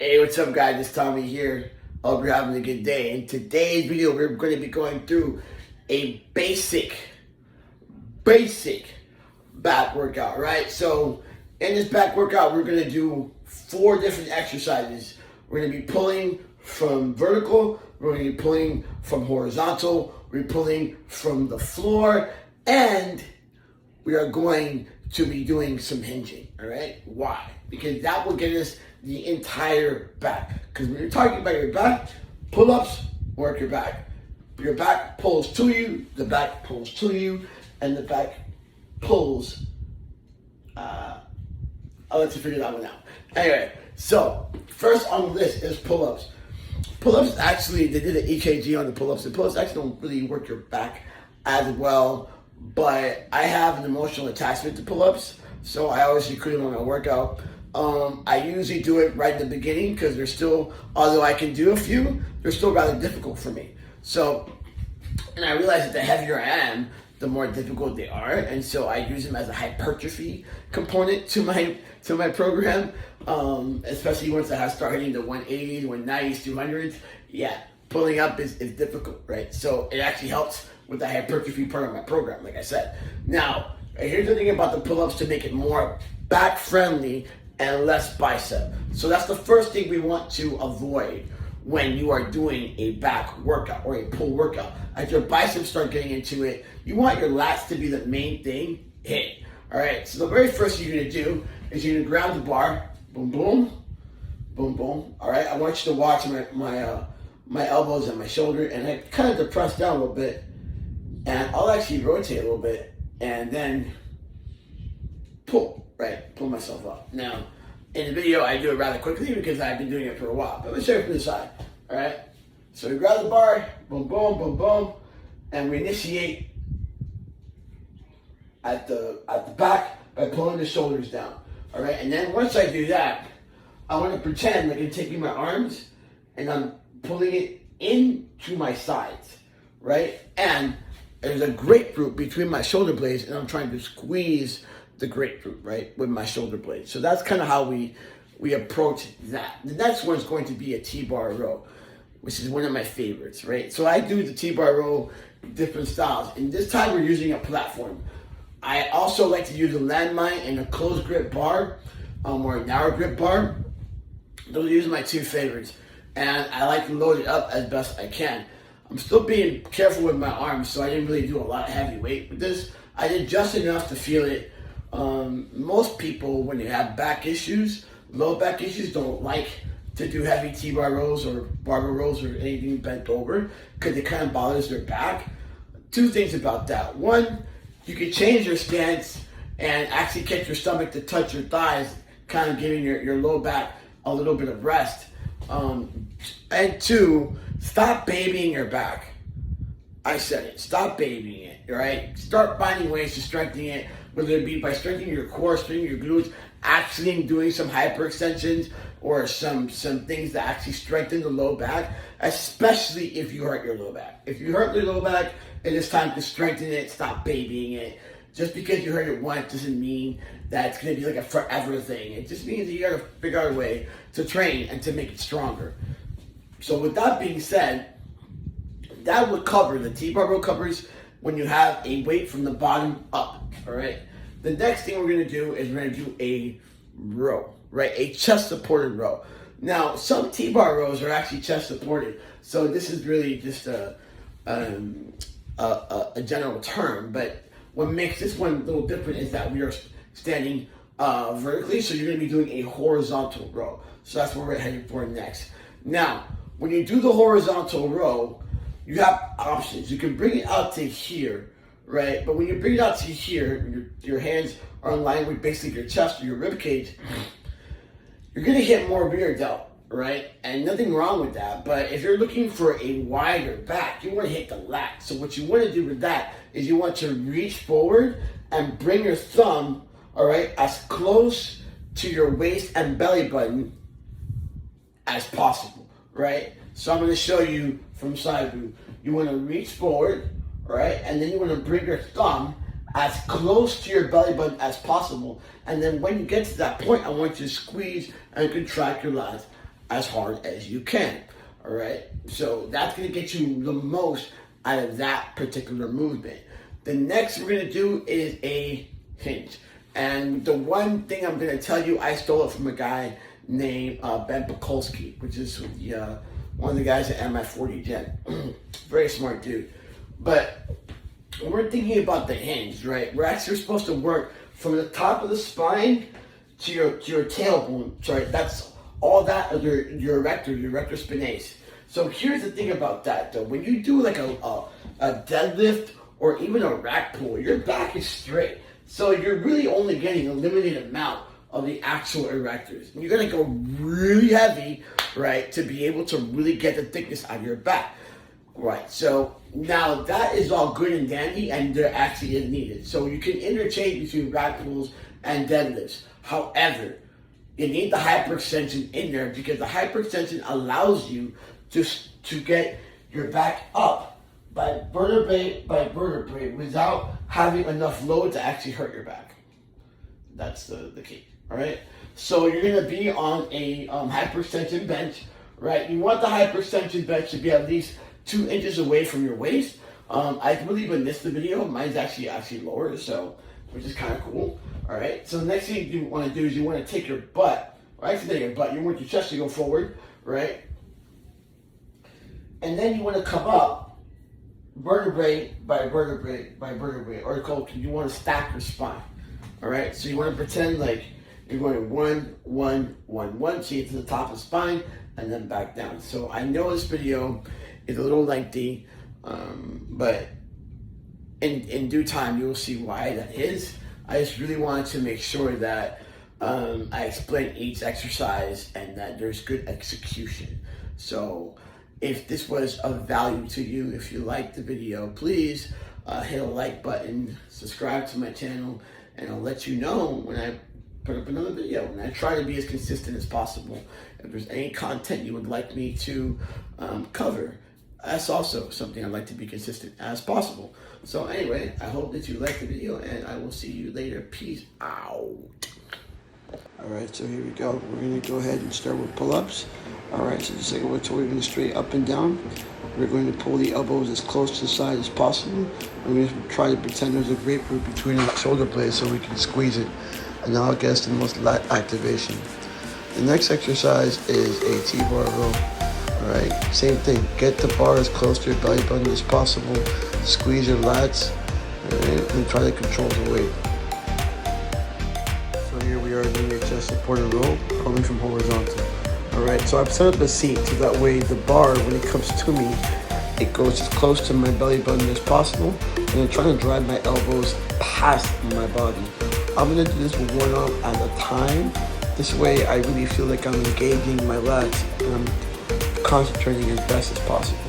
Hey, what's up guys? It's Tommy here. Hope you're having a good day. In today's video, we're going to be going through a basic back workout, right? So in this back workout, we're going to do 4 different exercises. We're going to be pulling from vertical, we're going to be pulling from horizontal, we're pulling from the floor, and we are going to be doing some hinging, all right? Why? Because that will get us the entire back. Because when you're talking about your back, pull-ups work your back. Your back pulls to you, the back pulls to you, and the back pulls. I'll let you figure that one out. Anyway, so first on the list is pull-ups. Pull-ups actually, they did an EKG on the pull-ups. The pull-ups actually don't really work your back as well, but I have an emotional attachment to pull-ups, so I always include them on my workout. I usually do it right in the beginning because they're still, although I can do a few, they're still rather difficult for me. So, and I realize that the heavier I am, the more difficult they are, and so I use them as a hypertrophy component to my program. Especially once I start hitting the 180s, 190s, 200s. Yeah, pulling up is difficult, right? So it actually helps with the hypertrophy part of my program, like I said. Now, here's the thing about the pull-ups to make it more back friendly and less bicep. So that's the first thing we want to avoid when you are doing a back workout or a pull workout. As your biceps start getting into it, you want your lats to be the main thing hit. All right, so the very first thing you're gonna do is you're gonna grab the bar, boom, boom, boom, boom. All right, I want you to watch my elbows and my shoulder, and I kind of depress down a little bit, and I'll actually rotate a little bit, and then pull, right? Pull myself up. Now, in the video, I do it rather quickly because I've been doing it for a while, but let's show you from the side, all right? So we grab the bar, boom, boom, boom, boom, and we initiate at the back by pulling the shoulders down, all right? And then once I do that, I want to pretend like I'm taking my arms and I'm pulling it into my sides, right? And there's a grapefruit between my shoulder blades, and I'm trying to squeeze the grapefruit, right, with my shoulder blades. So that's kind of how we approach that. The next one is going to be a T-bar row, which is one of my favorites, right? So I do the T-bar row different styles, and this time we're using a platform. I also like to use a landmine and a closed grip bar, or a narrow grip bar. Those are usually my 2 favorites, and I like to load it up as best I can. I'm still being careful with my arms, so I didn't really do a lot of heavy weight with this. I did just enough to feel it. Most people, when they have back issues, low back issues, don't like to do heavy T-bar rows or barbell rows or anything bent over because it kind of bothers their back. 2 things about that. One, you can change your stance and actually get your stomach to touch your thighs, kind of giving your low back a little bit of rest. And 2, stop babying your back. I said it. Stop babying it, right? Start finding ways to strengthen it, whether it be by strengthening your core, strengthening your glutes, actually doing some hyperextensions or some things that actually strengthen the low back, especially if you hurt your low back. If you hurt your low back, it is time to strengthen it, stop babying it. Just because you hurt it once doesn't mean that it's going to be like a forever thing. It just means that you got to figure out a way to train and to make it stronger. So with that being said, that would cover the T-bar row covers when you have a weight from the bottom up, all right? The next thing we're gonna do is we're gonna do a row, right? A chest supported row. Now, some T-bar rows are actually chest supported, so this is really just a general term, but what makes this one a little different is that we are standing vertically, so you're gonna be doing a horizontal row. So that's what we're heading for next. Now, when you do the horizontal row, you have options. You can bring it out to here, right? But when you bring it out to here, your hands are in line with basically your chest or your rib cage, you're gonna hit more rear delt, right? And nothing wrong with that. But if you're looking for a wider back, you wanna hit the lat. So what you wanna do with that is you want to reach forward and bring your thumb, all right, as close to your waist and belly button as possible, right? So I'm going to show you from side view. You want to reach forward, right? And then you want to bring your thumb as close to your belly button as possible. And then when you get to that point, I want you to squeeze and contract your lats as hard as you can. All right. So that's going to get you the most out of that particular movement. The next we're going to do is a hinge. And the one thing I'm going to tell you, I stole it from a guy named Ben Pakulski, which is one of the guys at MF40 Gen. Very smart dude. But when we're thinking about the hinge, right, we're actually supposed to work from the top of the spine to your tailbone. Sorry, that's all that of your erector spinatus. So here's the thing about that, though. When you do like a deadlift or even a rack pull, your back is straight. So you're really only getting a limited amount of the actual erectors. And you're gonna go really heavy, right, to be able to really get the thickness out of your back. Right, so now that is all good and dandy, and they're actually needed. So you can interchange between rack pulls and deadlifts. However, you need the hyperextension in there because the hyperextension allows you to get your back up by vertebrae by vertebrae without having enough load to actually hurt your back. That's the key. All right. So you're gonna be on a hyperextension bench, right? You want the hyperextension bench to be at least 2 inches away from your waist. I believe in this video, mine's actually lower, so which is kind of cool. All right. So the next thing you want to do is you want to take your butt, or actually not your butt. You want your chest to go forward, right? And then you want to come up vertebrae by vertebrae by vertebrae, or you want to stack your spine. All right. So you want to pretend like you're going 1, 1, 1, 1, so you get to the top of the spine and then back down. So I know this video is a little lengthy, but in due time you will see why that is. I just really wanted to make sure that I explain each exercise and that there's good execution. So if this was of value to you, if you liked the video, please hit a like button, subscribe to my channel, and I'll let you know when I put up another video. And I try to be as consistent as possible. If there's any content you would like me to cover, that's also something I'd like to be consistent as possible. So anyway, I hope that you liked the video, and I will see you later. Peace out. All right, so here we go. We're gonna go ahead and start with pull-ups. All right, so just like we're going straight up and down. We're going to pull the elbows as close to the side as possible. We're going to try to pretend there's a grapefruit between the shoulder blades so we can squeeze it. And now I guess the most lat activation. The next exercise is a T-bar row. All right, same thing. Get the bar as close to your belly button as possible. Squeeze your lats, all right, and try to control the weight. So here we are doing a chest supported row, pulling from horizontal. All right, so I've set up a seat so that way the bar, when it comes to me, it goes as close to my belly button as possible, and I'm trying to drive my elbows past my body. I'm gonna do this one arm at a time. This way I really feel like I'm engaging my lats and I'm concentrating as best as possible.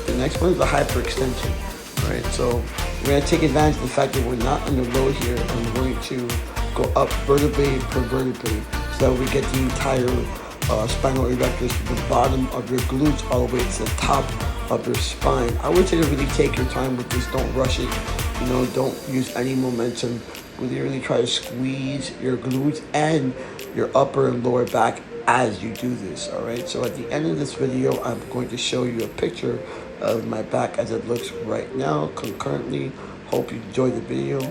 The next one is the hyperextension. All right, so we're gonna take advantage of the fact that we're not under load here. I'm going to go up vertebrae per vertebrae so that we get the entire spinal erectors from the bottom of your glutes all the way to the top of your spine. I would say to really take your time with this. Don't rush it. You know, don't use any momentum. Really try to squeeze your glutes and your upper and lower back as you do this. All right. So at the end of this video, I'm going to show you a picture of my back as it looks right now concurrently. Hope you enjoyed the video.